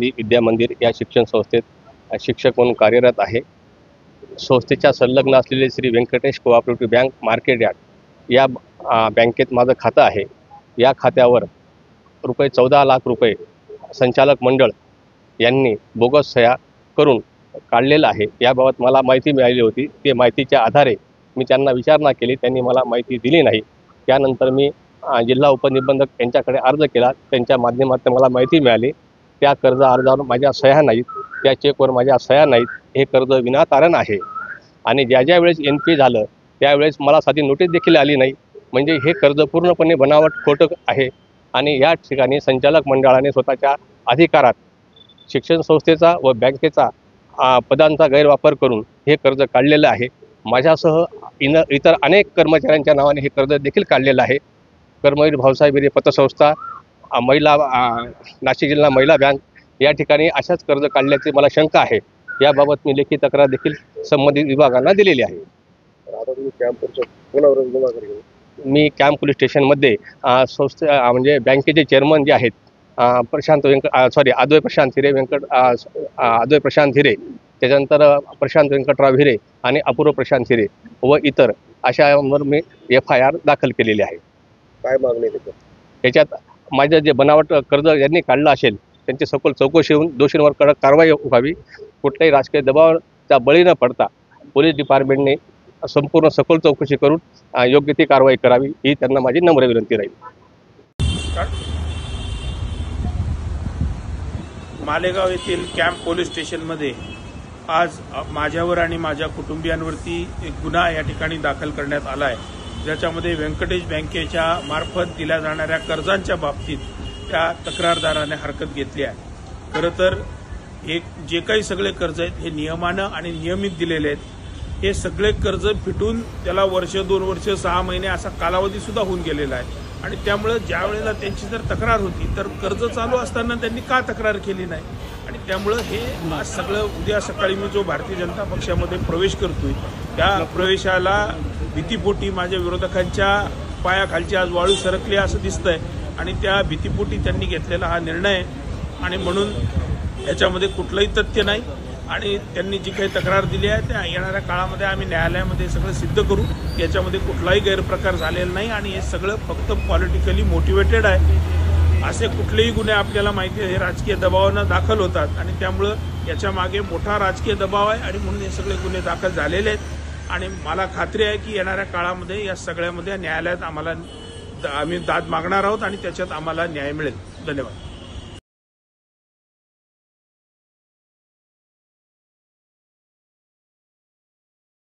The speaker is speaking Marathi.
विद्या मंदिर या शिक्षण संस्थेत शिक्षक म्हणून कार्यरत आहे। संस्थेच्या संलग्न असलेले Shri Venkatesh cooperative bank market yard या बँकेत माझं खातं आहे। या खात्यावर रुपये 14 लाख रुपये संचालक मंडळ यांनी बोगस सह्या करून काढलेलं आहे। याबाबत मला माहिती मिळाली होती। ते माहितीच्या आधारे मी त्यांना विचारणा केली, त्यांनी मला माहिती दिली नाही। त्यानंतर मी जिल्हा उपनिबंधक यांच्याकडे अर्ज केला। त्यांच्या माध्यमातून मला माहिती मिळाली त्या कर्ज अर्जावर माझ्या सह्या नाहीत, त्या चेकवर माझ्या सह्या नाहीत, हे कर्ज विनाकारण आहे। आणि ज्या वेळेस NP झालं त्यावेळेस मला साधी नोटीस देखील आली नाही। म्हणजे हे कर्ज पूर्णपणे बनावट खोटं आहे। आणि या ठिकाणी संचालक मंडळाने स्वतःच्या अधिकारात शिक्षण संस्थेचा व बँकेचा पदांचा गैरवापर करून हे कर्ज काढलेलं आहे। माझ्यासह इतर अनेक कर्मचाऱ्यांच्या नावाने हे कर्ज देखील काढलेलं आहे। कर्मवीर भाऊसाहेब हिरे पतसंस्था, महिला नाशिक जिल्हा महिला बँक या ठिकाणी अशाच कर्ज काढल्याची मला शंका आहे। याबाबत मी लेखी तक्रार देखील संबंधित विभागांना दिलेली आहे। मी कॅम्प पोलीस स्टेशनमध्ये म्हणजे बँकेचे चेअरमन जे आहेत अद्वै प्रशांत हिरे, त्याच्यानंतर प्रशांत व्यंकटराव हिरे आणि अपूर्व प्रशांत हिरे व इतर अशांवर मी FIR दाखल केलेली आहे। काय मागणी आहे त्याच्यात माझं जे बनावट कर्ज यांनी काढलं असेल त्यांची सखोल चौकशी होऊन दोषींवर कडक कारवाई व्हावी। कुठल्याही राजकीय दबावाच्या बळी न पडता पोलीस डिपार्टमेंटने संपूर्ण सखोल चौकशी करून योग्य ती कारवाई करावी ही त्यांना माझी नम्र विनंती राहील। मालेगाव येथील कॅम्प पोलीस स्टेशनमध्ये आज माझ्यावर आणि माझ्या कुटुंबियांवरती एक गुन्हा या ठिकाणी दाखल करण्यात आला आहे, ज्याच्यामध्ये व्यंकटेश बँकेच्या मार्फत दिल्या जाणाऱ्या कर्जांच्या बाबतीत त्या तक्रारदाराने हरकत घेतली आहे। खरं तर जे काही सगळे कर्ज आहेत हे नियमानं आणि नियमित दिलेले आहेत। हे सगळे कर्ज फिटून त्याला वर्ष 2 वर्ष 6 महिने असा कालावधी सुद्धा होऊन गेलेला आहे। आणि त्यामुळे ज्या वेळेला त्यांची जर तक्रार होती तर कर्ज चालू असताना त्यांनी का तक्रार केली नाही। आणि त्यामुळे हे आज सगळं उद्या सकाळी मी जो भारतीय जनता पक्षामध्ये प्रवेश करतोय त्या प्रवेशाला भीतीपोटी माझ्या विरोधकांच्या पायाखालची आज वाळू सरकली असं दिसतंय आणि त्या भीतीपोटी त्यांनी घेतलेला हा निर्णय। आणि म्हणून याच्यामध्ये कुठलंही तथ्य नाही आणि त्यांनी जी काही तक्रार दिली आहे त्या येणाऱ्या काळामध्ये आम्ही न्यायालयामध्ये सगळं सिद्ध करू। याच्यामध्ये कुठलाही गैरप्रकार झालेला नाही आणि हे सगळं फक्त पॉलिटिकली मोटिवेटेड आहे। असे कुठलेही गुन्हे आपल्याला माहिती आहे हे राजकीय दबावानं दाखल होतात आणि त्यामुळं याच्या मागे मोठा राजकीय दबाव आहे आणि म्हणून हे सगळे गुन्हे दाखल झालेले आहेत। आणि मला खात्री आहे की येणाऱ्या काळामध्ये या सगळ्यामध्ये न्यायालयात आम्ही दाद मागणार आहोत आणि त्याच्यात आम्हाला न्याय मिळेल। धन्यवाद।